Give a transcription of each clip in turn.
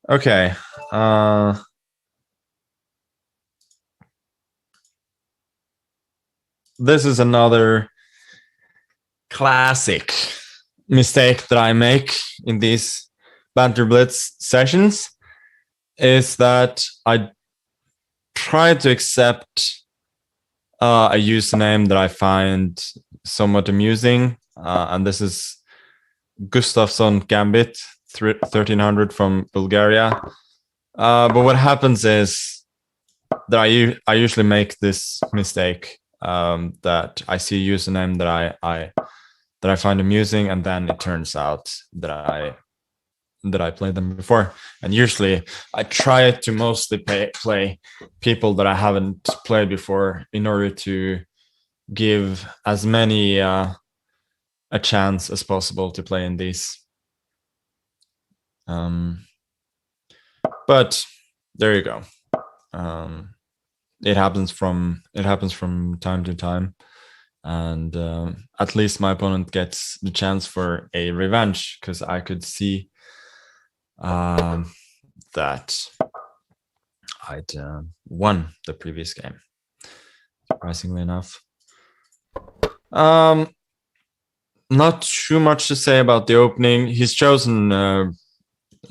Okay. This is another classic mistake that I make in these Banter Blitz sessions is that I try to accept a username that I find somewhat amusing. And this is GustafssonGambit 1300 from Bulgaria. But what happens is that I usually make this mistake that I see a username that I find amusing, and then it turns out that I played them before. And usually I try to mostly play people that I haven't played before in order to give as many a chance as possible to play in these. But there you go. It happens from time to time, and at least my opponent gets the chance for a revenge, because I could see that I'd won the previous game, surprisingly enough. Not too much to say about the opening. He's chosen a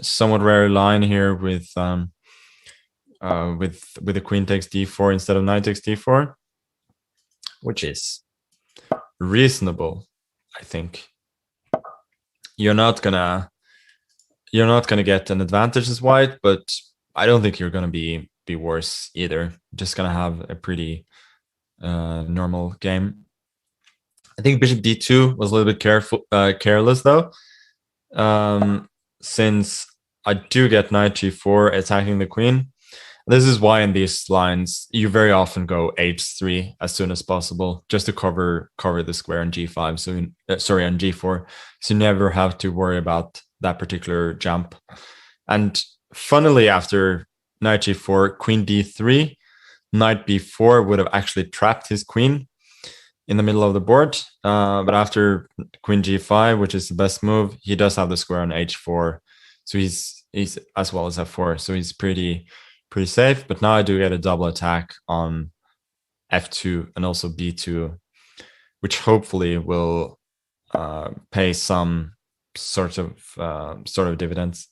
somewhat rare line here with the queen takes d4 instead of knight takes d4, which is reasonable, I think. You're not gonna get an advantage as white, but I don't think you're gonna be worse either. Just gonna have a pretty normal game. I think bishop d2 was a little bit careless though, since I do get knight g4 attacking the queen. This is why in these lines you very often go h3 as soon as possible, just to cover the square on g5. So on g4, so you never have to worry about that particular jump. And funnily, after knight g4, queen d3, knight b4 would have actually trapped his queen in the middle of the board. But after queen g5, which is the best move, he does have the square on h4. So he's as well as f4. So he's pretty safe. But now I do get a double attack on f2 and also b2, which hopefully will pay some sort of dividends.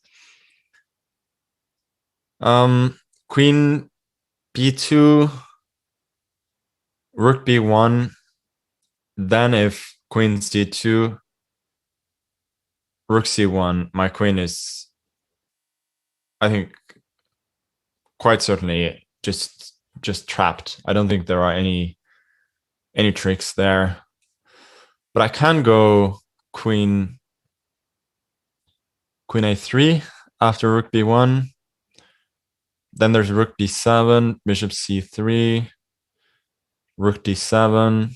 Queen b2, rook b1. Then if queen c2, rook c1, my queen is, I think, quite certainly just trapped. I don't think there are any tricks there. But I can go queen a3 after rook b1. Then there's rook b7, bishop c3, rook d7,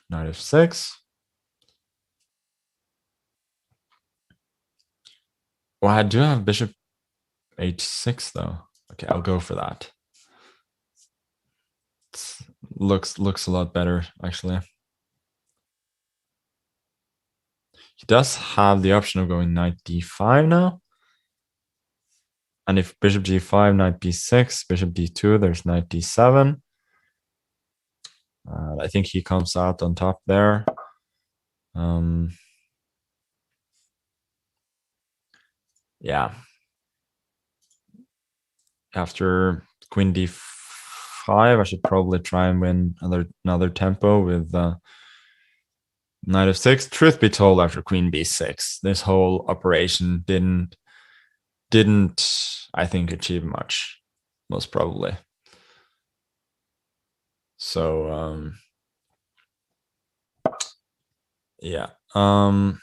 knight f6. Well, I do have bishop h6 though. Okay, I'll go for that. Looks a lot better, actually. He does have the option of going knight d5 now. And if bishop g5, knight b6, bishop d2, there's knight d7. I think he comes out on top there. Yeah. After queen d5, I should probably try and win another tempo with knight f6. Truth be told, after queen b6, this whole operation didn't I think achieve much, most probably. So yeah. Queen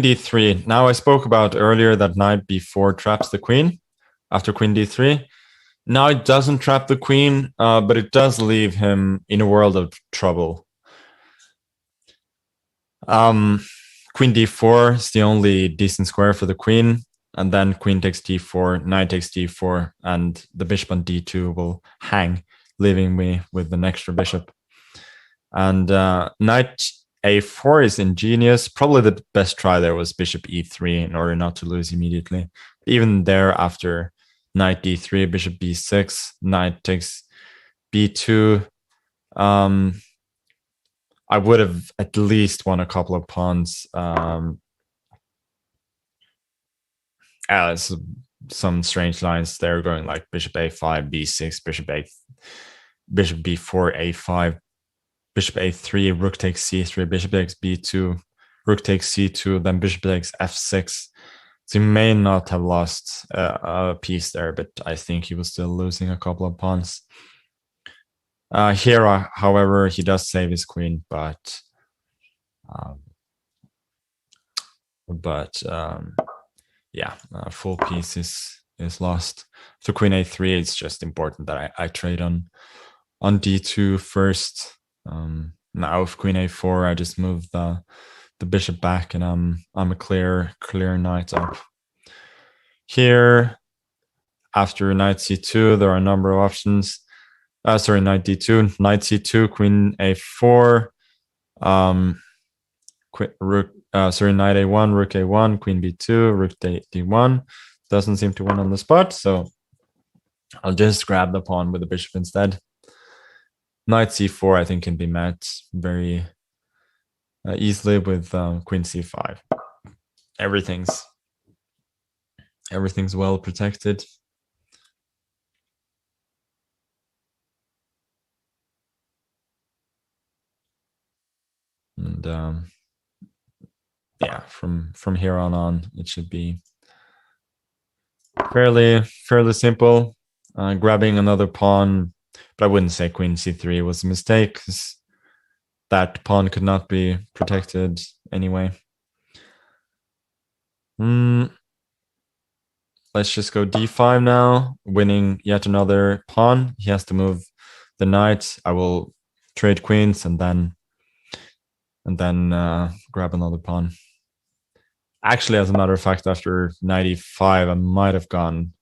d3. Now I spoke about earlier that knight b4 traps the queen after queen d3. Now it doesn't trap the queen, but it does leave him in a world of trouble. Queen d4 is the only decent square for the queen, and then queen takes d4, knight takes d4, and the bishop on d2 will hang, leaving me with an extra bishop. And knight a4 is ingenious. Probably the best try there was bishop e3 in order not to lose immediately. Even there, after knight d3, bishop b6, knight takes b2. I would have at least won a couple of pawns. Some strange lines there going like bishop a5, b6, bishop b4, a5, bishop a3, rook takes c3, bishop takes b2, rook takes c2, then bishop takes f6. So he may not have lost a piece there, but I think he was still losing a couple of pawns. Here, however, he does save his queen, but yeah, full piece is lost. So queen a3, it's just important that I trade on d2 first. Now with queen a4, I just move the bishop back, and I'm a clear knight up. Here, after knight c2, there are a number of options. Sorry, knight d2, knight c2, queen a4, rook. Sorry, knight a1, rook a1, queen b2, rook d1. Doesn't seem to win on the spot, so I'll just grab the pawn with the bishop instead. Knight c4, I think, can be met very easily with queen c5. Everything's well protected. And yeah, from here on, it should be fairly simple. Grabbing another pawn, but I wouldn't say queen c3 was a mistake, because that pawn could not be protected anyway. Let's just go d5 now, winning yet another pawn. He has to move the knight. I will trade queens and then grab another pawn. Actually, as a matter of fact, after knight e5, I might have gone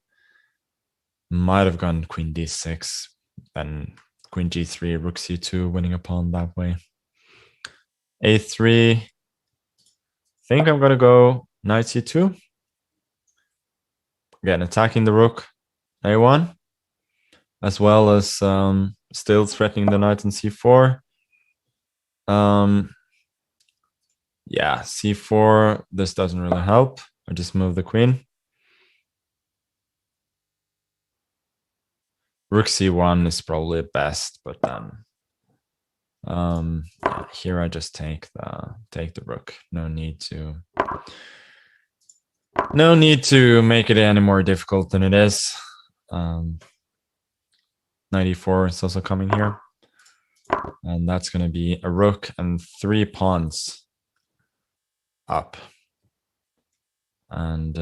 queen d6, then queen g3, rook c2, winning a pawn that way. a3, I think I'm gonna go knight c2. Again, attacking the rook, a1, as well as still threatening the knight on c4. Yeah, c4, this doesn't really help. I just move the queen. Rook c1 is probably best, but then yeah, here I just take the rook. No need to make it any more difficult than it is. Knight e4 is also coming here, and that's going to be a rook and 3 pawns up. And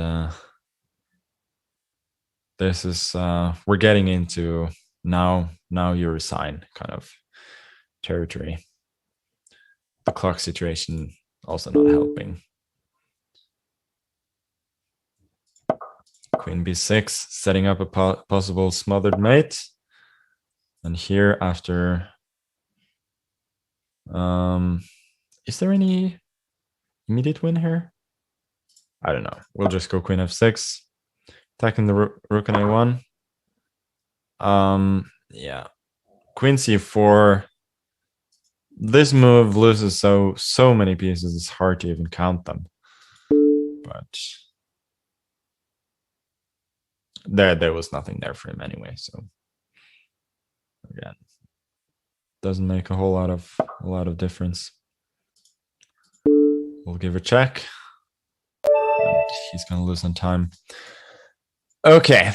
this is we're getting into now you resign kind of territory. The clock situation also not helping. Queen b6, setting up a possible smothered mate. And here, after is there any immediate win here? I don't know. We'll just go queen f6, attacking the rook on a1. Yeah, queen c4. This move loses so many pieces, it's hard to even count them. But there was nothing there for him anyway, so again, doesn't make a lot of difference. We'll give a check. And he's gonna lose on time. Okay,